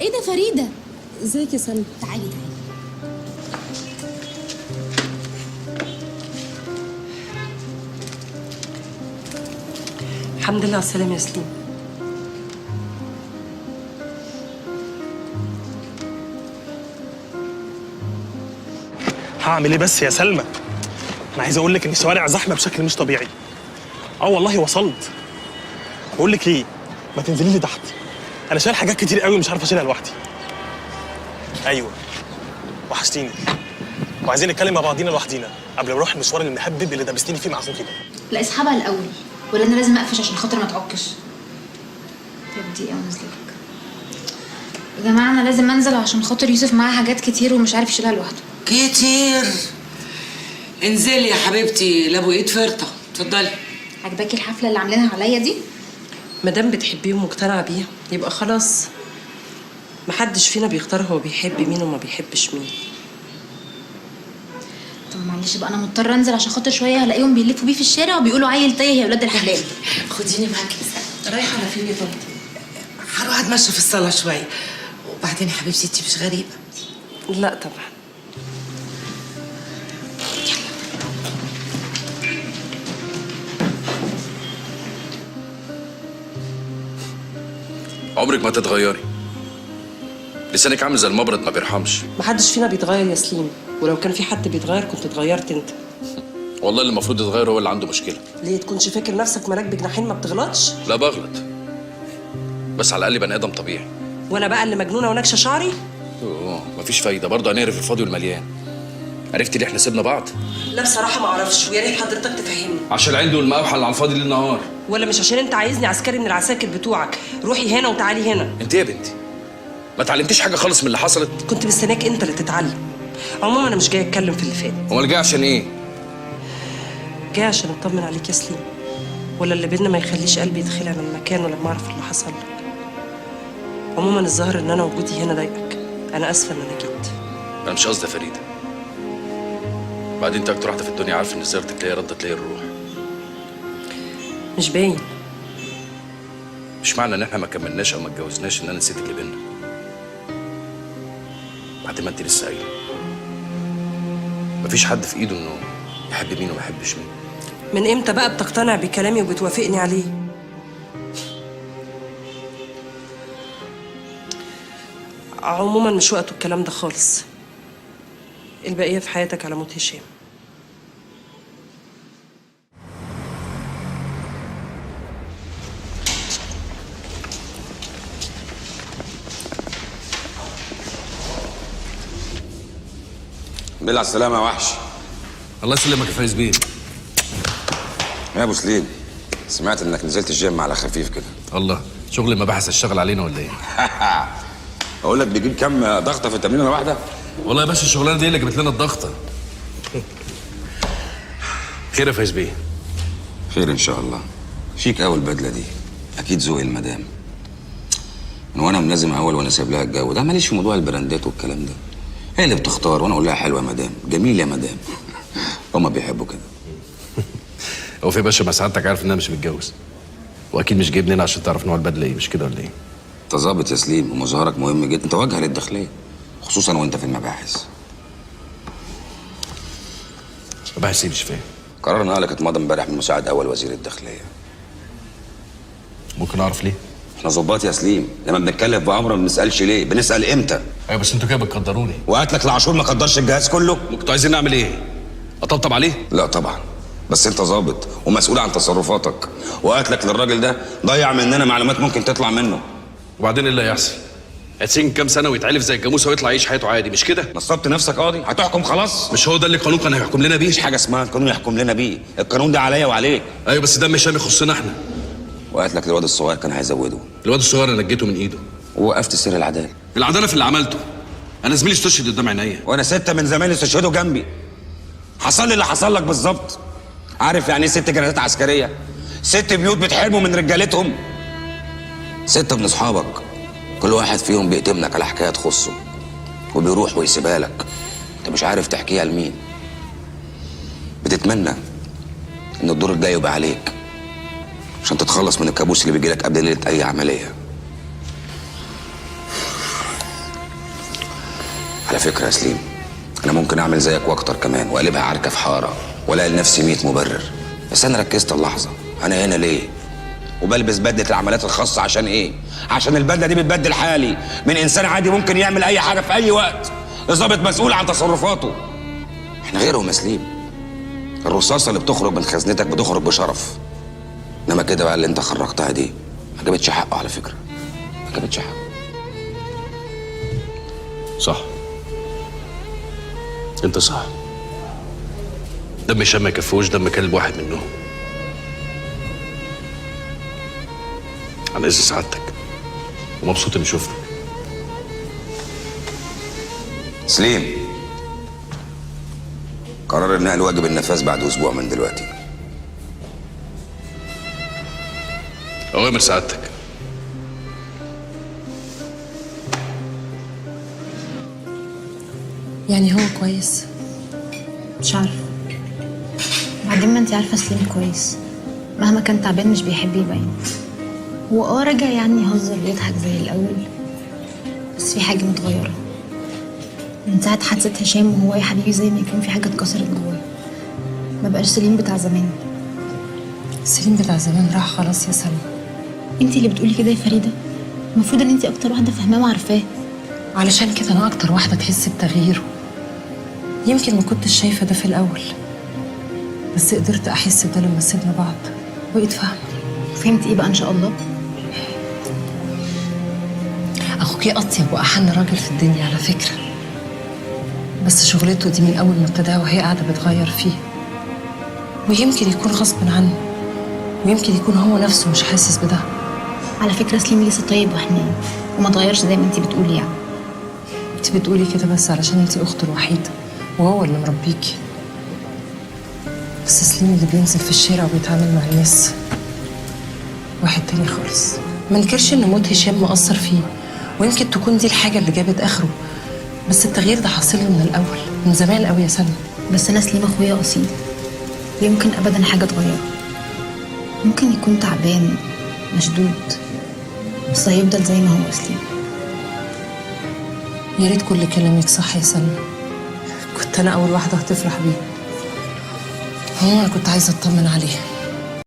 ايه ده فريده؟ ازيك يا سلمى؟ تعالي تعالي. الحمد لله على السلامه يا سليم. هعمل ايه بس يا سلمى؟ انا عايز اقول لك ان الشوارع زحمه بشكل مش طبيعي. والله وصلت. بقول لك ايه، ما تنزلي لي تحت، انا شايل حاجات كتير قوي مش عارف اشيلها لوحدي. ايوه وحشتيني، وعايزين نتكلم مع بعضينا لوحدينا قبل ما نروح المشوار المهبب اللي دبستيني فيه مع اخوكي ده. لا اسحبها الاول، ولا انا لازم اقفش عشان خاطر ما تعكش؟ طب دقيقه ونازله لك. يا جماعه انا لازم انزل عشان خاطر يوسف معاه حاجات كتير ومش عارف يشيلها لوحده. كتير. انزلي يا حبيبتي لابو ايد فرطه. اتفضلي. عجباكي الحفله اللي عاملينها عليا دي؟ مادام بتحبيه ومقتنعه بيها يبقى خلاص. محدش فينا بيختار هو بيحب مين وما بيحبش مين. طب معلش بقى، انا مضطره انزل عشان خاطر شويه هلاقيهم بيلفوا بيه في الشارع وبيقولوا عيل تايه يا ولاد الحلال. خديني معاكي بس. رايحه على فين يا طنط؟ هروح اتمشى في الصاله شويه. وبعدين يا حبيبتي انتي مش غريبه. لا طبعا. عمرك ما تتغيري. لسانك عامل زي المبرد ما بيرحمش. محدش فينا بيتغير يا سليم، ولو كان في حد بيتغير كنت اتغيرت انت. والله اللي المفروض يتغير هو اللي عنده مشكله. ليه تكونش فاكر نفسك ملاك بجناحين ما بتغلطش؟ لا بغلط، بس على الاقل بني ادم طبيعي. وانا بقى اللي مجنونه ونكشه شعري؟ مفيش فايده، برضه هنعرف الفاضي والمليان. عرفتي ليه احنا سيبنا بعض؟ لا بصراحه ما اعرفش، ويا ريت حضرتك تفهمني. عشان العند والمقاوحه اللي على الفاضي ليل نهار. ولا مش عشان انت عايزني عسكري من العساكر بتوعك؟ روحي هنا وتعالي هنا. انت يا بنتي ما اتعلمتيش حاجه خالص من اللي حصلت. كنت مستناك انت اللي تتعلم. عموما انا مش جاي اتكلم في اللي فات. امال جاي عشان ايه؟ جاي عشان اطمن عليك يا سليم، ولا اللي بينا ما يخليش قلبي يتخلع من مكانه لما اعرف اللي حصل لك. عموما الظاهر ان انا وجودي هنا ضايقك. انا اسفه ان انا جيت. انا مش قصدي يا فريده. بعدين انت اكتر واحده في الدنيا عارفه ان زيارتك ليا ردت ليا الروح. مش باين. مش معنى ان احنا ما كملناش او ما اتجوزناش ان انا نسيت اللي بينا. بعد ما انت لسه قايله مفيش حد في ايده انه يحب مين وما يحبش مين. من امتى بقى بتقتنع بكلامي وبتوافقني عليه؟ عموما مش وقته الكلام ده خالص. البقية في حياتك على موت هشام. بالله على السلامة يا وحش. الله يسلمك يا فايز بيه. يا ابو سليم، سمعت انك نزلت الجيم على خفيف كده. الله، شغل المباحث اشتغل علينا ولا ايه؟ اقول لك بيجيب كام ضغطه في التمرينه الواحده؟ والله يا باشا الشغلانه دي اللي جابت لنا الضغطه. خير يا فايز بيه؟ خير ان شاء الله. شيك قوي البدله دي، اكيد ذوق المدام. من وانا ملازم اول وانا سايب لها الجو ده، ماليش في موضوع البراندات والكلام ده. هي اللي بتختار وانا اقول لها حلوه يا مدام، جميل يا مدام. هما بيحبوا كده. هو في باشا ما سعادتك عارف ان انا مش متجوز، واكيد مش جايبني هنا عشان تعرف نوع البدله ايه، مش كده ولا ايه؟ انت ظابط يا سليم ومظهرك مهم جدا، انت واجهه للداخليه خصوصا وانت في المباحث. مباحث ايه؟ مش فاهم. قرار نقلك اتمضى امبارح من مساعد اول وزير الداخليه. ممكن اعرف ليه؟ احنا ظباط يا سليم، لما بنتكلف بامر ما بنسالش ليه، بنسال امتى. ايوه بس انتوا كده بتقدروني. وقتلك العاشور ما قدرش الجهاز كله. كنتوا عايزين نعمل ايه؟ اطبطب عليه؟ لا طبعا، بس انت ظابط ومسؤول عن تصرفاتك، وقتلك للراجل ده ضيع مننا معلومات ممكن تطلع منه. وبعدين ايه اللي هيحصل؟ هتسجن كام سنه ويتعلف زي الجاموسه ويطلع يعيش حياته عادي، مش كده؟ نصبت نفسك قاضي هتحكم خلاص؟ مش هو ده اللي القانون كان هيحكم لنا بيه؟ مفيش حاجه اسمها القانون يحكم لنا بيه، القانون ده عليا وعليك. ايوه بس ده مش يخصنا احنا. وقتلك للواد الصغير كان هيزوده. الواد الصغير انا نجيته من ايده ووقفت سير العداله. العداله في اللي عملته. انا زميلي استشهد قدام عينيا، وانا 6 من زمايلي استشهدوا جنبي. حصل لي اللي حصل لك بالظبط. عارف يعني ايه 6 جنازات عسكريه؟ 6 بيوت بتحرموا من رجالتهم. 6 من اصحابك كل واحد فيهم بيأتمنك على حكايه تخصه وبيروح ويسيبها لك، انت مش عارف تحكيها لمين. بتتمنى ان الدور الجاي يبقى عليك عشان تتخلص من الكابوس اللي بيجيلك قبل ليله اي عمليه. على فكره يا سليم، انا ممكن اعمل زيك واكتر كمان واقلبها عركه في حاره والاقي لنفسي 100 مبرر، بس انا ركزت اللحظه انا هنا ليه؟ وبلبس بدله العمليات الخاصه عشان ايه؟ عشان البدله دي بتبدل حالي من انسان عادي ممكن يعمل اي حاجه في اي وقت لظابط مسؤول عن تصرفاته. احنا غيرهم يا سليم، الرصاصه اللي بتخرج من خزنتك بتخرج بشرف، انما كده بقى اللي انت خرجتها دي ما جابتش حقه على فكره، ما جابتش حقه. صح، انت صح. دم هشام ما يكفوش دم كلب واحد منهم. على اذن سعادتك، ومبسوط اني شفتك. سليم، قرار النقل واجب النفاذ بعد اسبوع من دلوقتي. اوامر سعادتك. يعني هو كويس؟ مش عارفه. بعدين ما انت عارفه سليم كويس، مهما كان تعبان مش بيحب يبين. هو رجع يعني يهزر ويضحك زي الاول، بس في حاجه متغيره من ساعه حادثه هشام، وهو يا حبيبي زي ما يكون في حاجه اتكسرت جواه. ما بقاش سليم بتاع زمان. سليم بتاع زمان راح خلاص يا سلمى. انت اللي بتقولي كده يا فريده، المفروض ان انت اكتر واحده فاهماه وعارفاه. علشان كده انا اكتر واحده تحس بتغييره. يمكن ما كنتش شايفه ده في الاول، بس قدرت احس بده لما سيبنا بعض وبقيت فاهمه. فهمت ايه بقى ان شاء الله؟ اخوكي اطيب واحن راجل في الدنيا على فكره، بس شغلته دي من اول ما ابتداها وهي قاعده بتغير فيه، ويمكن يكون غصب عنه، ويمكن يكون هو نفسه مش حاسس بده. على فكره سليم لسه طيب وحنين وما اتغيرش زي ما انت بتقولي يعني. انت بتقولي كده بس علشان انت اخته الوحيده وهو اللي مربيكي، بس سليم اللي بينزل في الشارع وبيتعامل مع الناس واحد تاني خالص. ما انكرش ان موت هشام مأثر فيه، ويمكن تكون دي الحاجه اللي جابت اخره، بس التغيير ده حاصل له من الاول، من زمان قوي يا سلمى. بس انا سليم اخويا اصيل، يمكن ابدا حاجه تغيره. ممكن يكون تعبان مشدود، بس هيفضل زي ما هو سليم. يا ريت كل كلامك صح يا سلمى، كنت انا اول واحده هتفرح بيه. هو انا كنت عايزه اطمن عليه.